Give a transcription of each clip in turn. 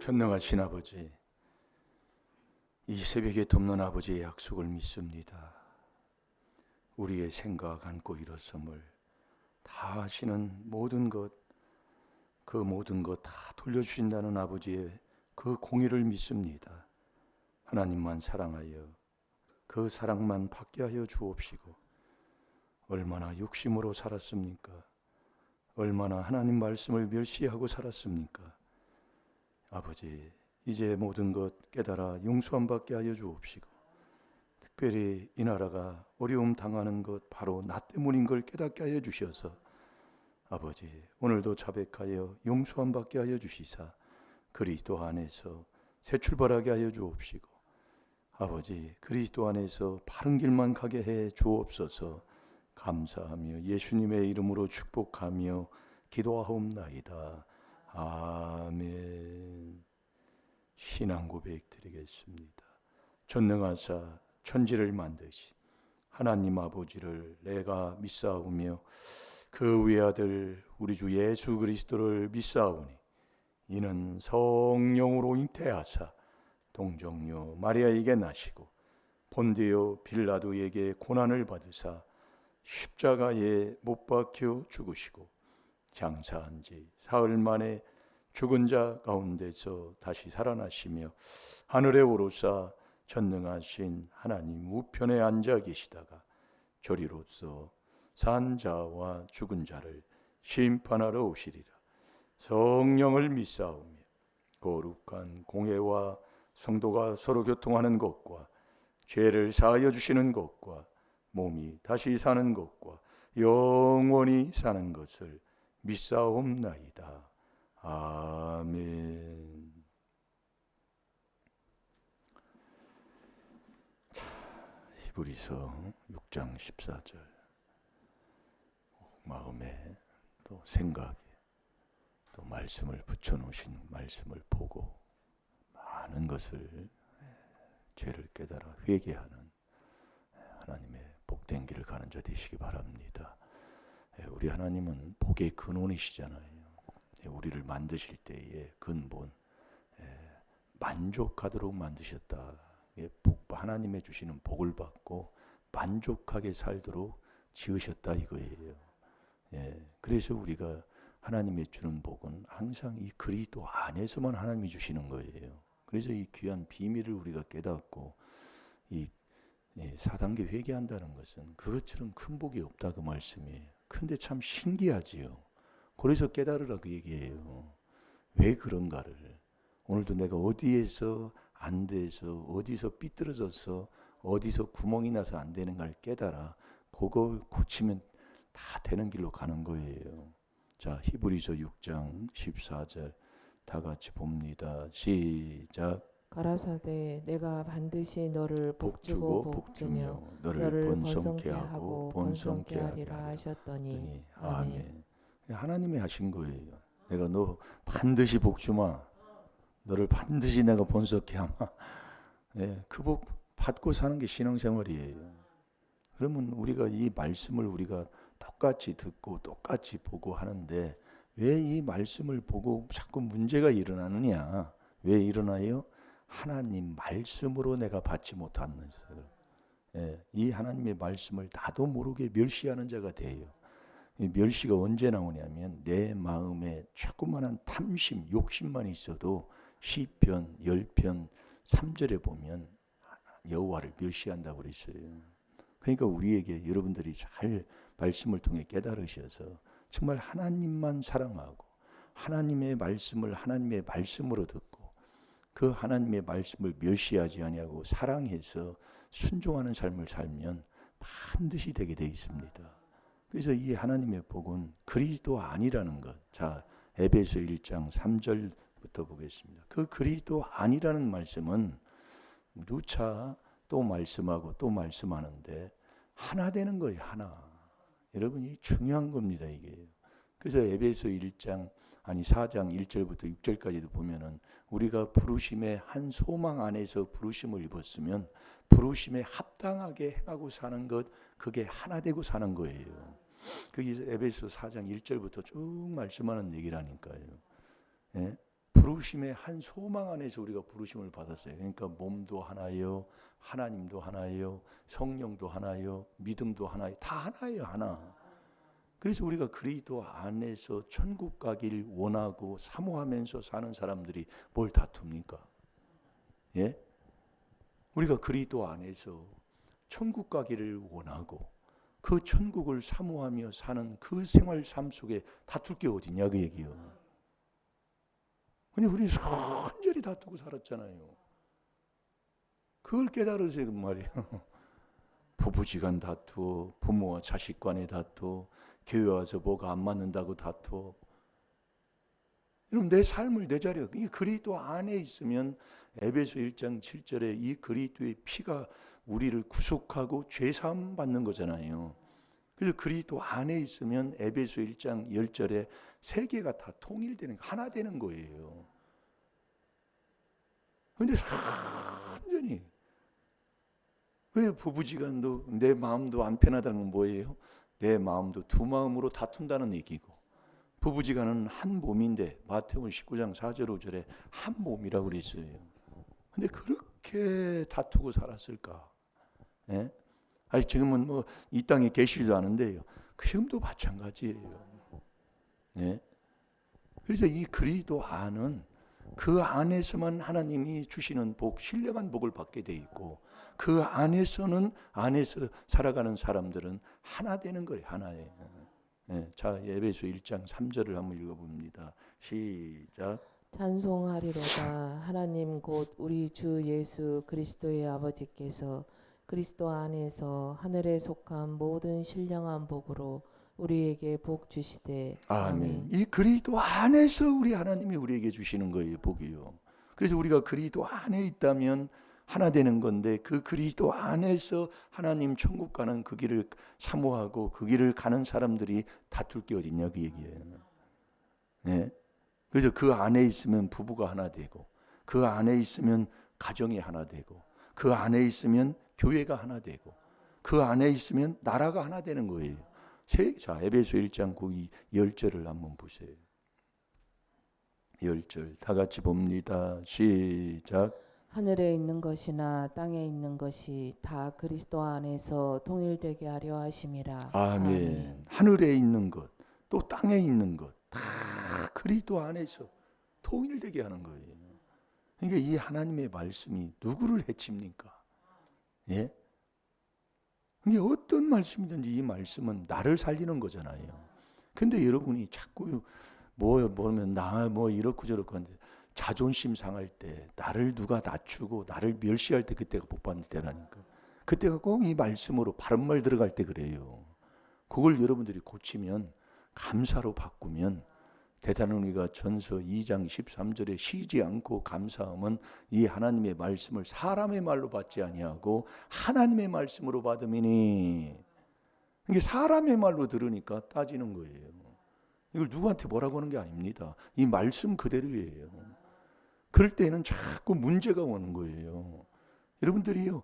전능하신 아버지, 이 새벽에 돕는 아버지의 약속을 믿습니다. 우리의 생각 안고 일어섬을 다 하시는 모든 것, 그 모든 것 다 돌려주신다는 아버지의 그 공의를 믿습니다. 하나님만 사랑하여 그 사랑만 받게 하여 주옵시고, 얼마나 욕심으로 살았습니까? 얼마나 하나님 말씀을 멸시하고 살았습니까? 아버지, 이제 모든 것 깨달아 용서함 받게 하여 주옵시고, 특별히 이 나라가 어려움 당하는 것 바로 나 때문인 걸 깨닫게 하여 주셔서 아버지, 오늘도 자백하여 용서함 받게 하여 주시사 그리스도 안에서 새 출발하게 하여 주옵시고, 아버지, 그리스도 안에서 바른 길만 가게 해 주옵소서. 감사하며 예수님의 이름으로 축복하며 기도하옵나이다. 아멘. 신앙 고백 드리겠습니다. 전능하사 천지를 만드신 하나님 아버지를 내가 믿사오며 그 외아들 우리 주 예수 그리스도를 믿사오니 이는 성령으로 잉태하사 동정녀 마리아에게 나시고 본디오 빌라도에게 고난을 받으사 십자가에 못 박혀 죽으시고 장사한 지 사흘 만에 죽은 자 가운데서 다시 살아나시며 하늘에 오르사 전능하신 하나님 우편에 앉아 계시다가 저리로서 산 자와 죽은 자를 심판하러 오시리라. 성령을 믿사오며 거룩한 공회와 성도가 서로 교통하는 것과 죄를 사하여 주시는 것과 몸이 다시 사는 것과 영원히 사는 것을 믿사옵나이다. 아멘. 히브리서 6장 14절 마음에 또 생각에 또 말씀을 붙여놓으신 말씀을 보고 많은 것을 죄를 깨달아 회개하는 하나님의 복된 길을 가는 자 되시기 바랍니다. 우리 하나님은 복의 근원이시잖아요. 우리를 만드실 때의 근본, 만족하도록 만드셨다. 하나님의 주시는 복을 받고 만족하게 살도록 지으셨다 이거예요. 그래서 우리가 하나님의 주는 복은 항상 이 그리스도 안에서만 하나님이 주시는 거예요. 그래서 이 귀한 비밀을 우리가 깨닫고 이 4단계 회개한다는 것은 그것처럼 큰 복이 없다 그 말씀이에요. 근데 참 신기하지요. 그래서 깨달으라 그 얘기예요. 왜 그런가를. 오늘도 내가 어디에서 안 돼서 어디서 삐뚤어져서 어디서 구멍이 나서 안 되는가를 깨달아 그걸 고치면 다 되는 길로 가는 거예요. 자, 히브리서 6장 14절 다 같이 봅니다. 시작. 가라사대 내가 반드시 너를 복주고 복주며 너를 번성케 하고 번성케 하리라 하셨더니 아멘. 하나님이 하신 거예요. 내가 너 반드시 복주마. 너를 반드시 내가 번성케 하마. 그 복 받고 사는 게 신앙생활이에요. 그러면 우리가 이 말씀을 우리가 똑같이 듣고 똑같이 보고 하는데 왜 이 말씀을 보고 자꾸 문제가 일어나느냐? 왜 일어나요? 하나님 말씀으로 내가 받지 못하면서 이 하나님의 말씀을 나도 모르게 멸시하는 자가 돼요. 이 멸시가 언제 나오냐면 내 마음에 조그만한 탐심, 욕심만 있어도 시편 10편 3절에 보면 여호와를 멸시한다고 그랬어요. 그러니까 우리에게 여러분들이 잘 말씀을 통해 깨달으셔서 정말 하나님만 사랑하고 하나님의 말씀을 하나님의 말씀으로 듣고 그 하나님의 말씀을 멸시하지 아니하고 사랑해서 순종하는 삶을 살면 반드시 되게 되어 있습니다. 그래서 이 하나님의 복은 그리스도 아니라는 것. 자, 에베소 1장 3절부터 보겠습니다. 그 그리스도 아니라는 말씀은 누차 또 말씀하고 또 말씀하는데 하나 되는 거예요. 하나. 여러분이 중요한 겁니다. 이게. 그래서 에베소 4장 1절부터 6절까지도 보면은 우리가 부르심의 한 소망 안에서 부르심을 입었으면 부르심에 합당하게 행하고 사는 것, 그게 하나 되고 사는 거예요. 그게 에베소 4장 1절부터 쭉 말씀하는 얘기라니까요. 예? 부르심의 한 소망 안에서 우리가 부르심을 받았어요. 그러니까 몸도 하나예요, 하나님도 하나예요, 성령도 하나예요, 믿음도 하나예요. 다 하나예요, 하나. 그래서 우리가 그리스도 안에서 천국 가기를 원하고 사모하면서 사는 사람들이 뭘 다툽니까? 예? 우리가 그리스도 안에서 천국 가기를 원하고 그 천국을 사모하며 사는 그 생활 삶 속에 다툴 게 어디냐 그 얘기요. 근데 우리 선절히 다투고 살았잖아요. 그걸 깨달으세요 그 말이에요. 부부지간 다투, 부모와 자식 간의 다투, 교회 와서 뭐가 안 맞는다고 다투. 여러분 내 삶을 내 자리가 이 그리스도 안에 있으면 에베소 1장 7절에 이 그리스도의 피가 우리를 구속하고 죄 사함 받는 거잖아요. 그래서 그리스도 안에 있으면 에베소 1장 10절에 세계가 다 통일되는 하나 되는 거예요. 그런데 완전히 그래 부부지간도 내 마음도 안 편하다는 건 뭐예요? 내 마음도 두 마음으로 다툰다는 얘기고 부부지간은 한 몸인데 마태복음 19장 4절 5절에 한 몸이라고 그랬어요. 근데 그렇게 다투고 살았을까? 예? 아니 지금은 뭐 이 땅에 계시지도 않은데요. 지금도 마찬가지예요. 예? 그래서 이 그리스도 안은 그 안에서만 하나님이 주시는 복, 신령한 복을 받게 돼 있고 그 안에서는 안에서 살아가는 사람들은 하나 되는 거예요. 하나예요. 예, 자 에베소 1장 3절을 한번 읽어봅니다. 시작. 찬송하리로다. 하나님 곧 우리 주 예수 그리스도의 아버지께서 그리스도 안에서 하늘에 속한 모든 신령한 복으로 우리에게 복 주시되. 아멘. 이 그리스도 안에서 우리 하나님이 우리에게 주시는 거예요, 복이요. 그래서 우리가 그리스도 안에 있다면 하나 되는 건데 그 그리스도 안에서 하나님 천국 가는 그 길을 사모하고 그 길을 가는 사람들이 다툴 게 어딨냐 그 얘기예요. 네. 그래서 그 안에 있으면 부부가 하나 되고 그 안에 있으면 가정이 하나 되고 그 안에 있으면 교회가 하나 되고 그 안에 있으면 나라가 하나 되는 거예요. 자, 에베소 1장 10절을 한번 보세요. 10절 다 같이 봅니다. 시작. 하늘에 있는 것이나 땅에 있는 것이 다 그리스도 안에서 통일되게 하려 하심이라. 아멘. 하늘에 있는 것, 또 땅에 있는 것, 다 그리스도 안에서 통일되게 하는 거예요. 그러니까 이 하나님의 말씀이 누구를 해칩니까? 예? 이게 어떤 말씀이든지 이 말씀은 나를 살리는 거잖아요. 근데 여러분이 자꾸 뭐면 나 뭐 이렇고 저렇고 하는데 자존심 상할 때 나를 누가 낮추고 나를 멸시할 때 그때가 복 받는 때라니까. 그때가 꼭 이 말씀으로 바른 말 들어갈 때 그래요. 그걸 여러분들이 고치면 감사로 바꾸면 대단한 우리가 전서 2장 13절에 쉬지 않고 감사함은 이 하나님의 말씀을 사람의 말로 받지 아니하고 하나님의 말씀으로 받음이니. 이게 사람의 말로 들으니까 따지는 거예요. 이걸 누구한테 뭐라고 하는 게 아닙니다. 이 말씀 그대로예요. 그럴 때는 자꾸 문제가 오는 거예요. 여러분들이요,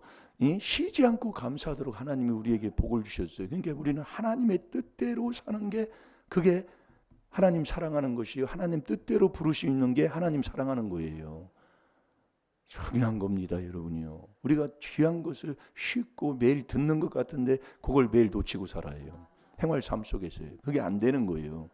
쉬지 않고 감사하도록 하나님이 우리에게 복을 주셨어요. 그러니까 우리는 하나님의 뜻대로 사는 게 그게 하나님 사랑하는 것이요. 하나님 뜻대로 부르심 있는 게 하나님 사랑하는 거예요. 중요한 겁니다, 여러분이요. 우리가 귀한 것을 쉽고 매일 듣는 것 같은데 그걸 매일 놓치고 살아요. 생활 삶 속에서요. 그게 안 되는 거예요.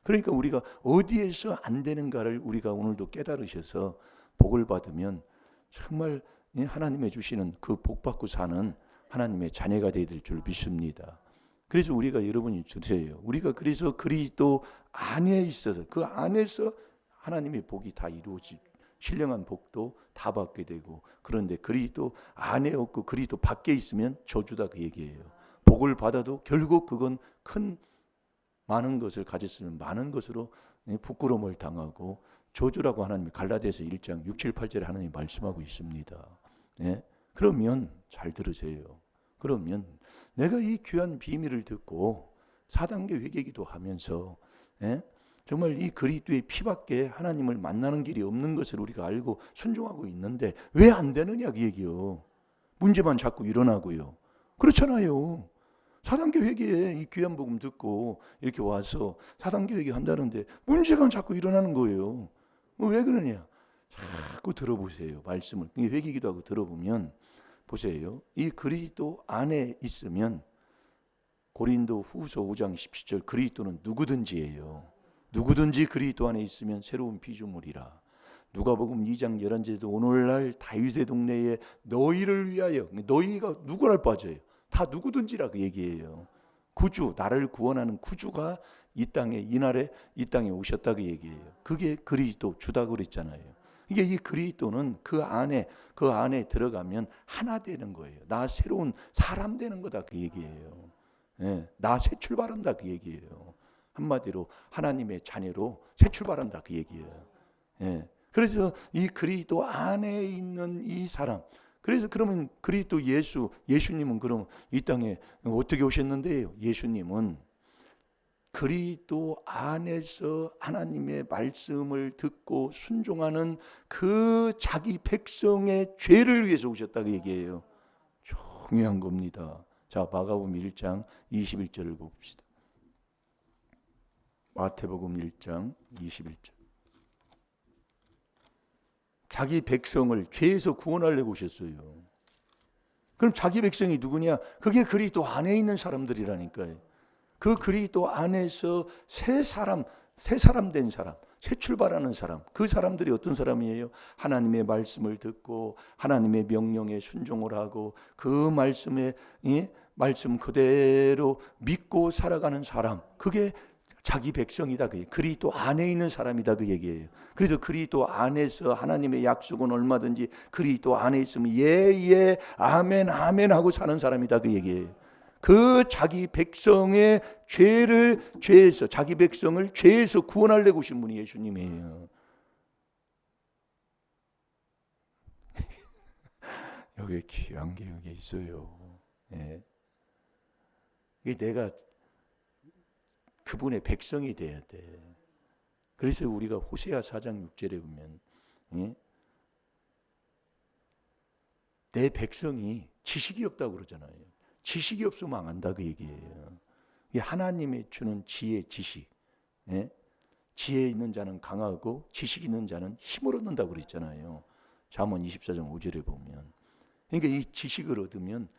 그러니까 우리가 어디에서 안 되는가를 우리가 오늘도 깨달으셔서 복을 받으면 정말 하나님의 주시는 그 복 받고 사는 하나님의 자녀가 되어야 될 줄 믿습니다. 그래서 우리가 여러분이 주세요. 우리가 그래서 그리스도 안에 있어서 그 안에서 하나님의 복이 다 이루어지 신령한 복도 다 받게 되고 그런데 그리스도 안에 없고 그리스도 밖에 있으면 저주다 그 얘기예요. 복을 받아도 결국 그건 큰 많은 것을 가졌으면 많은 것으로 부끄러움을 당하고 저주라고 하나님이 갈라디아서 1장 6, 7, 8절에 하나님이 말씀하고 있습니다. 예? 그러면 잘 들으세요. 그러면 내가 이 귀한 비밀을 듣고 4단계 회개기도 하면서 정말 이 그리스도의 피밖에 하나님을 만나는 길이 없는 것을 우리가 알고 순종하고 있는데 왜 안 되느냐 그 얘기요. 문제만 자꾸 일어나고요. 그렇잖아요. 4단계 회개에 이 귀한 복음 듣고 이렇게 와서 4단계 회개 한다는데 문제가 자꾸 일어나는 거예요. 왜 그러냐? 자꾸 들어보세요. 말씀을 회개기도하고 들어보면 보세요. 이 그리스도 안에 있으면 고린도 후서 5장 17절 그리스도는 누구든지예요. 누구든지 그리스도 안에 있으면 새로운 피조물이라. 누가복음 2장 11절에도 오늘날 다윗의 동네에 너희를 위하여, 너희가 누구를 빠져요? 다 누구든지라 그 얘기예요. 구주, 나를 구원하는 구주가 이 땅에 이날에 이 땅에 오셨다 그 얘기예요. 그게 그리스도 주다 그랬잖아요. 이게 이 그리스도는 그 안에 들어가면 하나 되는 거예요. 나 새로운 사람 되는 거다 그 얘기예요. 예, 나 새 출발한다 그 얘기예요. 한마디로 하나님의 자녀로 새 출발한다 그 얘기예요. 예. 그래서 이 그리스도 안에 있는 이 사람, 그래서 그러면 그리스도 예수님은 그럼 이 땅에 어떻게 오셨는데요? 예수님은 그리스도 안에서 하나님의 말씀을 듣고 순종하는 그 자기 백성의 죄를 위해서 오셨다 그 얘기예요. 중요한 겁니다. 자, 마가복음 1장 21절을 봅시다. 마태복음 1장 21절. 자기 백성을 죄에서 구원하려고 오셨어요. 그럼 자기 백성이 누구냐? 그게 그리스도 안에 있는 사람들이라니까요. 그 그리스도 안에서 새 사람 된 사람, 새 출발하는 사람. 그 사람들이 어떤 사람이에요? 하나님의 말씀을 듣고 하나님의 명령에 순종을 하고 그 말씀 그대로 믿고 살아가는 사람. 그게 자기 백성이다. 그리스도 안에 있는 사람이다 그 얘기예요. 그래서 그리스도 안에서 하나님의 약속은 얼마든지 그리스도 안에 있으면 예, 아멘, 아멘 하고 사는 사람이다 그 얘기예요. 그 자기 백성의 죄에서 자기 백성을 죄에서 구원하려고 오신 분이 예수님이에요. 여기에 귀한 게 여기 있어요. 예. 이게 내가 그분의 백성이 돼야 돼. 그래서 우리가 호세아 4장 6절에 보면 내 백성이 지식이 없다고 그러잖아요. 지식이 없으면 망한다 그 얘기예요. 이게 하나님의 주는 지혜, 지식. 지혜 있는 자는 강하고 지식 있는 자는 힘을 얻는다고 그랬잖아요. 잠언 24장 5절에 보면. 그러니까 이 지식을 얻으면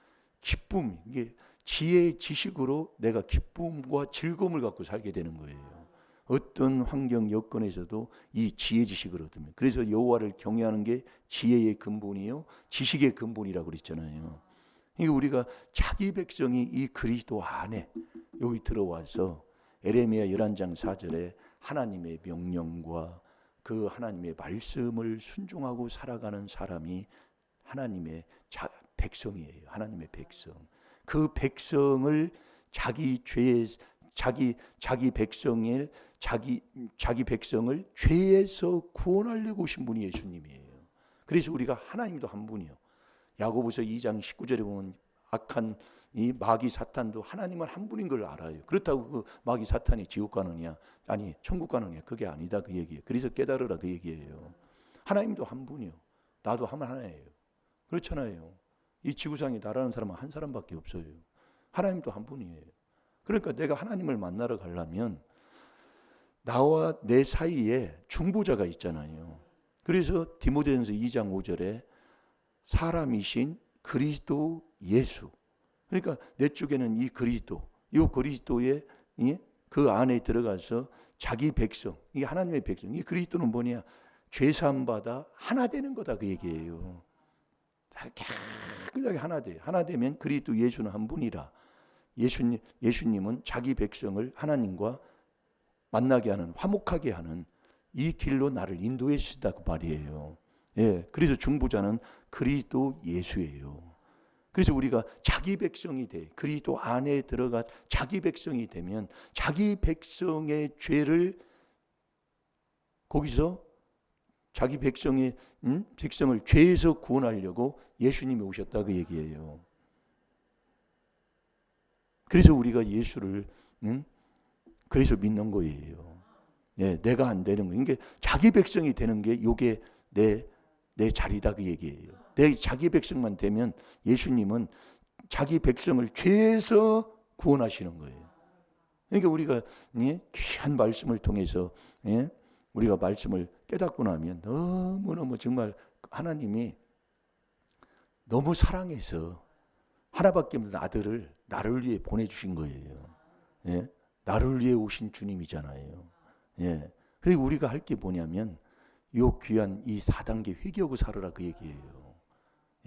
기쁨, 이게 지혜의 지식으로 내가 기쁨과 즐거움을 갖고 살게 되는 거예요. 어떤 환경 여건에서도 이 지혜 지식을 얻으면. 그래서 여호와를 경외하는 게 지혜의 근본이요 지식의 근본이라고 그랬잖아요. 그러니까 우리가 자기 백성이 이 그리스도 안에 여기 들어와서 에레미야 11장 4절에 하나님의 명령과 그 하나님의 말씀을 순종하고 살아가는 사람이 하나님의 백성이에요. 하나님의 백성. 그 백성을 자기 백성을 죄에서 구원하려고 오신 분이 예수님이에요. 그래서 우리가 하나님도 한 분이요. 야고보서 2장 19절에 보면 악한 이 마귀 사탄도 하나님은 한 분인 걸 알아요. 그렇다고 그 마귀 사탄이 지옥 가느냐? 아니 천국 가느냐? 그게 아니다 그 얘기예요. 그래서 깨달으라 그 얘기예요. 하나님도 한 분이요. 나도 하나예요. 그렇잖아요. 이 지구상에 나라는 사람은 한 사람밖에 없어요. 하나님도 한 분이에요. 그러니까 내가 하나님을 만나러 가려면 나와 내 사이에 중보자가 있잖아요. 그래서 디모데전서 2장 5절에 사람이신 그리스도 예수. 그러니까 내 쪽에는 이 그리스도의 그 안에 들어가서 자기 백성, 이게 하나님의 백성. 이 그리스도는 뭐냐? 죄사함 받아 하나 되는 거다 그 얘기예요. 깨끗하게 하나 돼요. 하나 되면 그리스도 예수는 한 분이라. 예수님은 자기 백성을 하나님과 만나게 하는, 화목하게 하는 이 길로 나를 인도해 주시다고 말이에요. 예, 그래서 중보자는 그리스도 예수예요. 그래서 우리가 자기 백성이 돼, 그리스도 안에 들어가 자기 백성이 되면 자기 백성의 죄를 거기서 자기 백성을 죄에서 구원하려고 예수님이 오셨다 그 얘기예요. 그래서 우리가 예수를 그래서 믿는 거예요. 예, 내가 안 되는 거예요. 그러니까 자기 백성이 되는 게 이게 내 자리다 그 얘기예요. 내 자기 백성만 되면 예수님은 자기 백성을 죄에서 구원하시는 거예요. 그러니까 우리가 귀한 말씀을 통해서 우리가 말씀을 깨닫고 나면 너무너무 정말 하나님이 너무 사랑해서 하나밖에 없는 아들을 나를 위해 보내주신 거예요. 예? 나를 위해 오신 주님이잖아요. 예. 그리고 우리가 할 게 뭐냐면 요 귀한 이 4단계 회개하고 살아라 그 얘기예요.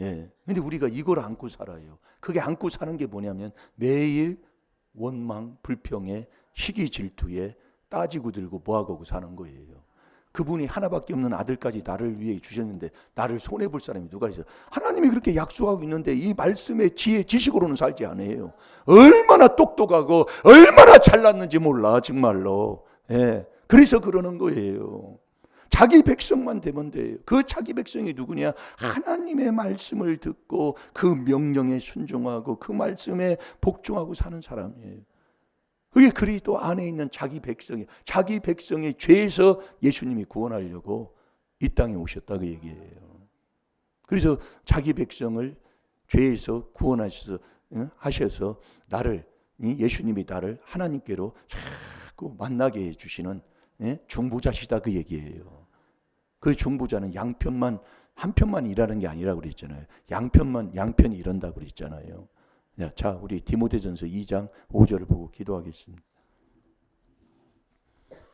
예. 근데 우리가 이걸 안고 살아요. 그게 안고 사는 게 뭐냐면 매일 원망, 불평에, 시기, 질투에 따지고 들고 모아가고 사는 거예요. 그분이 하나밖에 없는 아들까지 나를 위해 주셨는데 나를 손해볼 사람이 누가 있어요? 하나님이 그렇게 약속하고 있는데 이 말씀의 지혜, 지식으로는 살지 않아요. 얼마나 똑똑하고 얼마나 잘났는지 몰라 정말로. 예. 그래서 그러는 거예요. 자기 백성만 되면 돼요. 그 자기 백성이 누구냐? 하나님의 말씀을 듣고 그 명령에 순종하고 그 말씀에 복종하고 사는 사람이에요. 그게 그리스도 안에 있는 자기 백성이에요. 자기 백성의 죄에서 예수님이 구원하려고 이 땅에 오셨다 그 얘기예요. 그래서 자기 백성을 죄에서 구원하셔서 나를 예수님이 나를 하나님께로 자꾸 만나게 해주시는 중보자시다 그 얘기예요. 그 중보자는 양편만 한 편만 일하는 게 아니라고 그랬잖아요. 양편이 일한다고 그랬잖아요. 자, 우리 디모데전서 2장 5절을 보고 기도하겠습니다.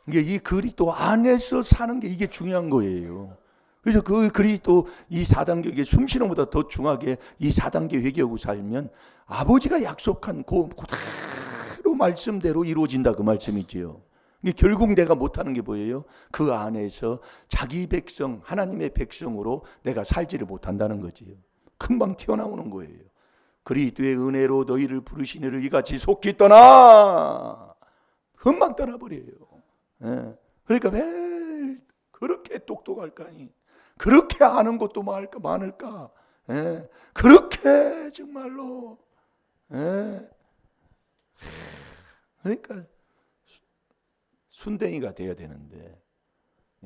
이게 이 그리스도 안에서 사는 게 이게 중요한 거예요. 그래서 그 그리스도 이 4단계 숨쉬는 것보다 더 중하게 이 4단계 회개하고 살면 아버지가 약속한 그대로 말씀대로 이루어진다 그 말씀이지요. 결국 내가 못하는 게 뭐예요? 그 안에서 자기 백성, 하나님의 백성으로 내가 살지를 못한다는 거지요. 금방 튀어나오는 거예요. 그리스도의 은혜로 너희를 부르시니를 이같이 속히 떠나. 금방 떠나버려요. 예. 그러니까 왜 그렇게 똑똑할까니? 그렇게 아는 것도 많을까? 예. 그렇게 정말로. 예. 그러니까 순댕이가 돼야 되는데,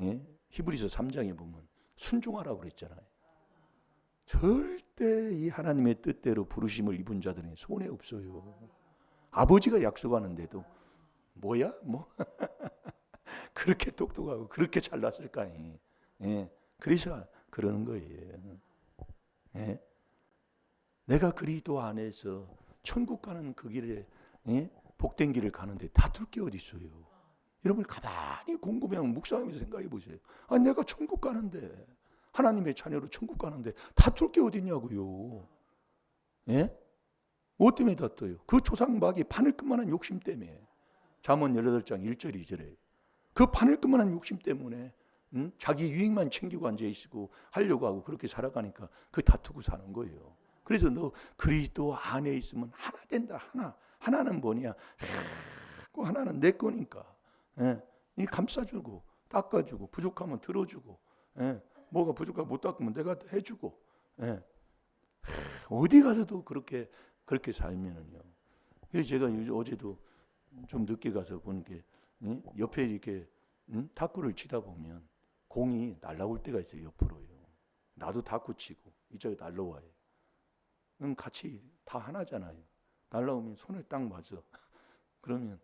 예? 히브리서 3장에 보면 순종하라고 그랬잖아요. 절대 이 하나님의 뜻대로 부르심을 입은 자들은 손해 없어요. 아버지가 약속하는데도 뭐야? 그렇게 똑똑하고 그렇게 잘났을까니. 예? 그래서 그러는 거예요. 예? 내가 그리스도 안에서 천국 가는 그 길에 복된 길을 가는데 다툴 게 어디 있어요? 여러분 가만히 궁금해하면 묵상하면서 생각해 보세요. 내가 천국 가는데 하나님의 자녀로 천국 가는데 다툴 게 어딨냐고요. 예? 뭐 때문에 다퉈요? 그 조상마귀 바늘끝만한 욕심 때문에. 잠언 18장 1절 2절에 그 바늘끝만한 욕심 때문에 자기 유익만 챙기고 앉아있고 하려고 하고 그렇게 살아가니까 그 다투고 사는 거예요. 그래서 너 그리스도 안에 있으면 하나 된다. 하나는 뭐냐? 하나는 내 거니까. 예, 이 감싸주고 닦아주고 부족하면 들어주고, 예, 뭐가 부족하면 못 닦으면 내가 해주고, 예, 어디 가서도 그렇게 살면은요. 그래서 제가 어제도 좀 늦게 가서 본 게 옆에 이렇게 탁구를 치다 보면 공이 날아올 때가 있어요. 옆으로요. 나도 탁구 치고 이쪽에 날아와요. 그럼 같이 다 하나잖아요. 날아오면 손을 딱 맞아. 그러면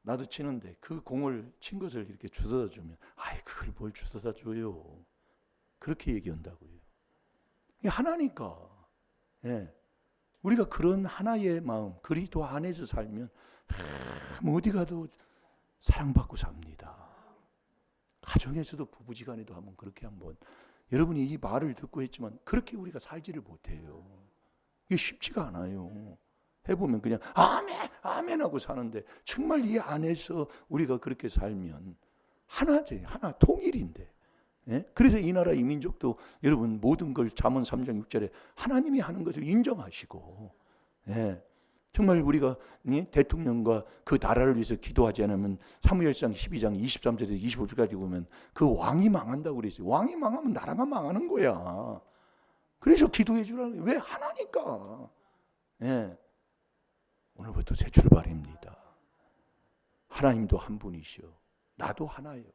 나도 치는데 그 공을 친 것을 이렇게 주워다 주면 그걸 뭘 주워다 줘요. 그렇게 얘기한다고요. 이게 하나니까. 예. 우리가 그런 하나의 마음 그리스도 안에서 살면 어디 가도 사랑받고 삽니다. 가정에서도 부부지간에도 한번 그렇게 한번 여러분이 이 말을 듣고 했지만 그렇게 우리가 살지를 못해요. 이게 쉽지가 않아요. 해보면 그냥 아멘 하고 사는데 정말 이 안에서 우리가 그렇게 살면 하나지, 하나 통일인데. 예? 그래서 이 나라 이 민족도 여러분 모든 걸 잠언 3장 6절에 하나님이 하는 것을 인정하시고, 예, 정말 우리가 대통령과 그 나라를 위해서 기도하지 않으면 사무엘상 12장 23절에서 25절까지 보면 그 왕이 망한다고 그랬어요. 왕이 망하면 나라가 망하는 거야. 그래서 기도해 주라는 거예요. 왜? 하나니까. 예. 오늘부터 새 출발입니다. 하나님도 한 분이시오. 나도 하나예요.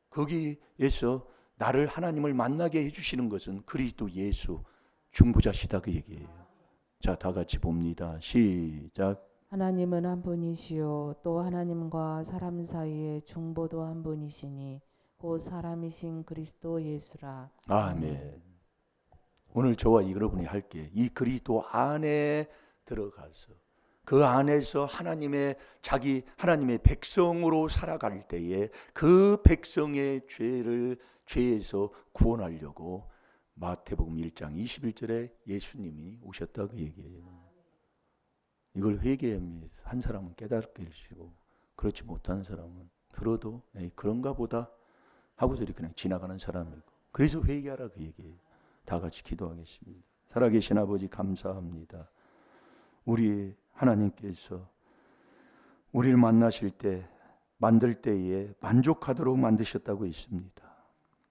거기에서 나를 하나님을 만나게 해주시는 것은 그리스도 예수 중보자시다 그 얘기예요. 자, 다 같이 봅니다. 시작. 하나님은 한 분이시요 또 하나님과 사람 사이의 중보도 한 분이시니 곧 사람이신 그리스도 예수라. 아멘. 오늘 저와 여러분이 할게 이 그리스도 안에 들어가서 그 안에서 하나님의 백성으로 살아갈 때에 그 백성의 죄에서 구원하려고 마태복음 1장 21절에 예수님이 오셨다고 얘기해요. 이걸 회개합니다. 한 사람은 깨닫게 해주시고 그렇지 못한 사람은 들어도 그런가 보다 하고서 이렇게 그냥 지나가는 사람이고, 그래서 회개하라 그 얘기예요. 다 같이 기도하겠습니다. 살아계신 아버지 감사합니다. 우리 하나님께서 우리를 만나실 때 만들 때에 만족하도록 만드셨다고 있습니다.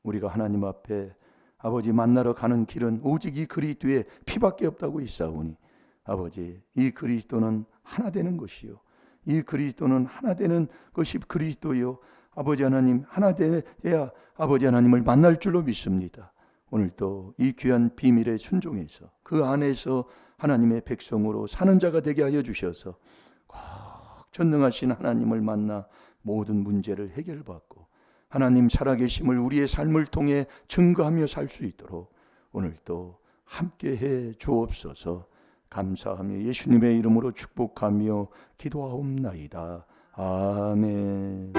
우리가 하나님 앞에 아버지 만나러 가는 길은 오직 이 그리스도의 피밖에 없다고 있사오니 아버지 이 그리스도는 하나 되는 것이요 이 그리스도는 하나 되는 것이 그리스도요 아버지 하나님 하나 되어야 아버지 하나님을 만날 줄로 믿습니다. 오늘도 이 귀한 비밀에 순종해서 그 안에서 하나님의 백성으로 사는 자가 되게 하여 주셔서 꼭 전능하신 하나님을 만나 모든 문제를 해결받고 하나님 살아계심을 우리의 삶을 통해 증거하며 살 수 있도록 오늘도 함께해 주옵소서. 감사하며 예수님의 이름으로 축복하며 기도하옵나이다. 아멘.